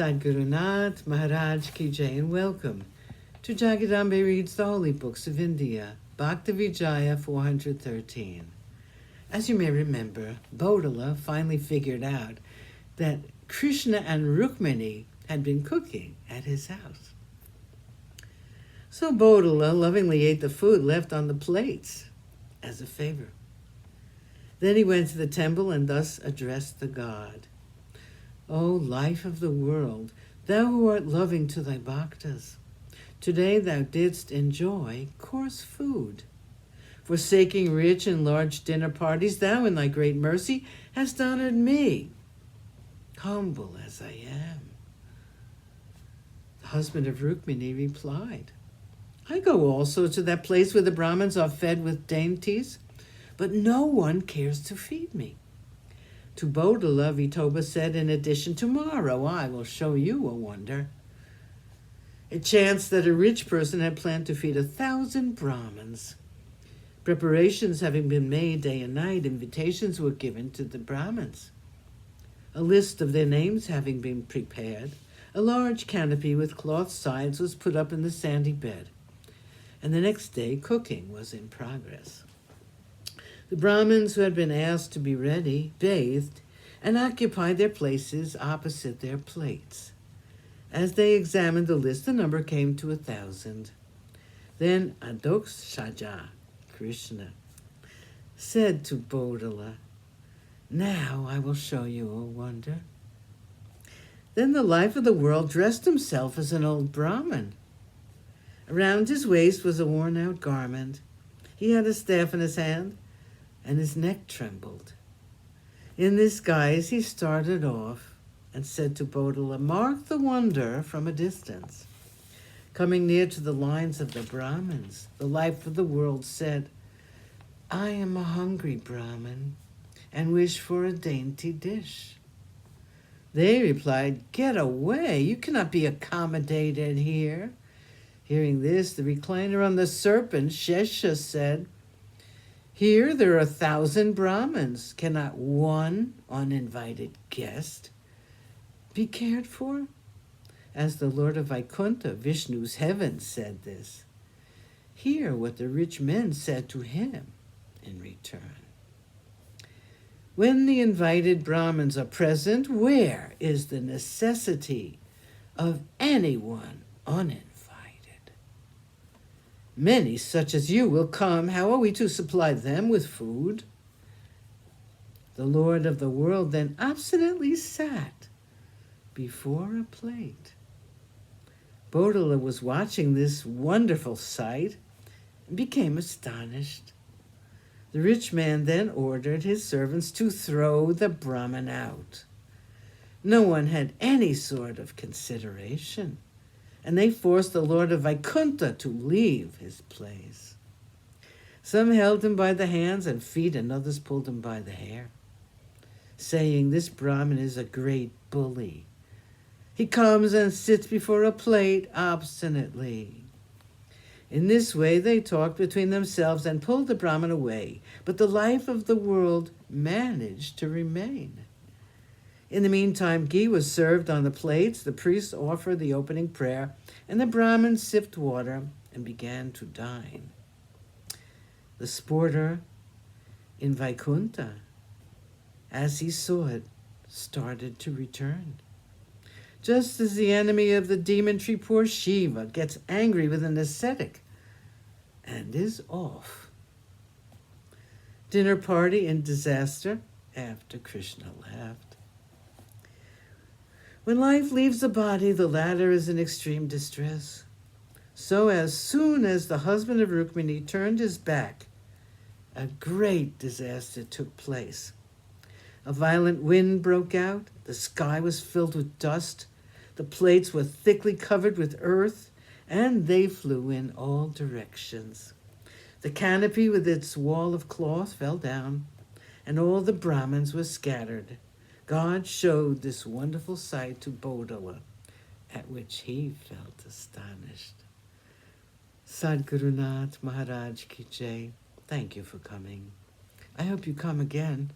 Sadguru Nath Maharaj Ki Jai, and welcome to Jagadambe Reads the Holy Books of India, Bhaktavijaya413. As you may remember, Bodala finally figured out that Krishna and Rukmini had been cooking at his house. So Bodala lovingly ate the food left on the plates as a favor. Then he went to the temple and thus addressed the god. O life of the world, thou who art loving to thy bhaktas, today thou didst enjoy coarse food. Forsaking rich and large dinner parties, thou in thy great mercy hast honored me, humble as I am. The husband of Rukmini replied, I go also to that place where the Brahmins are fed with dainties, but no one cares to feed me. To Bodala, Vitoba said, in addition, tomorrow I will show you a wonder. It chanced that a rich person had planned to feed 1,000 Brahmins. Preparations having been made day and night, invitations were given to the Brahmins. A list of their names having been prepared, a large canopy with cloth sides was put up in the sandy bed, and the next day cooking was in progress. The Brahmins who had been asked to be ready bathed and occupied their places opposite their plates. As they examined the list, the number came to 1,000. Then Adokshaja, Krishna, said to Bodala, now I will show you a wonder. Then the life of the world dressed himself as an old Brahmin. Around his waist was a worn-out garment. He had a staff in his hand, and his neck trembled. In this guise he started off and said to Bodala, mark the wonder from a distance. Coming near to the lines of the Brahmins, the life of the world said, I am a hungry Brahmin and wish for a dainty dish. They replied, get away, you cannot be accommodated here. Hearing this, the recliner on the serpent, Shesha, said, here there are 1,000 Brahmins. Cannot one uninvited guest be cared for? As the Lord of Vaikuntha, Vishnu's heaven, said this, hear what the rich men said to him in return. When the invited Brahmins are present, where is the necessity of anyone uninvited? Many such as you will come. How are we to supply them with food? The Lord of the world then obstinately sat before a plate. Bodala was watching this wonderful sight and became astonished. The rich man then ordered his servants to throw the Brahmin out. No one had any sort of consideration, and they forced the Lord of Vaikuntha to leave his place. Some held him by the hands and feet, and others pulled him by the hair, saying, this Brahmin is a great bully. He comes and sits before a plate obstinately. In this way they talked between themselves and pulled the Brahmin away, but the life of the world managed to remain. In the meantime, ghee was served on the plates, the priests offered the opening prayer, and the Brahmins sipped water and began to dine. The sporter in Vaikuntha, as he saw it, started to return. Just as the enemy of the demon tree, poor Shiva, gets angry with an ascetic and is off. Dinner party in disaster after Krishna left. When life leaves the body, the latter is in extreme distress. So as soon as the husband of Rukmini turned his back, a great disaster took place. A violent wind broke out, the sky was filled with dust, the plates were thickly covered with earth, and they flew in all directions. The canopy with its wall of cloth fell down, and all the Brahmins were scattered. God showed this wonderful sight to Bodala, at which he felt astonished. Sadguru Nath Maharaj Ki Jai, thank you for coming. I hope you come again.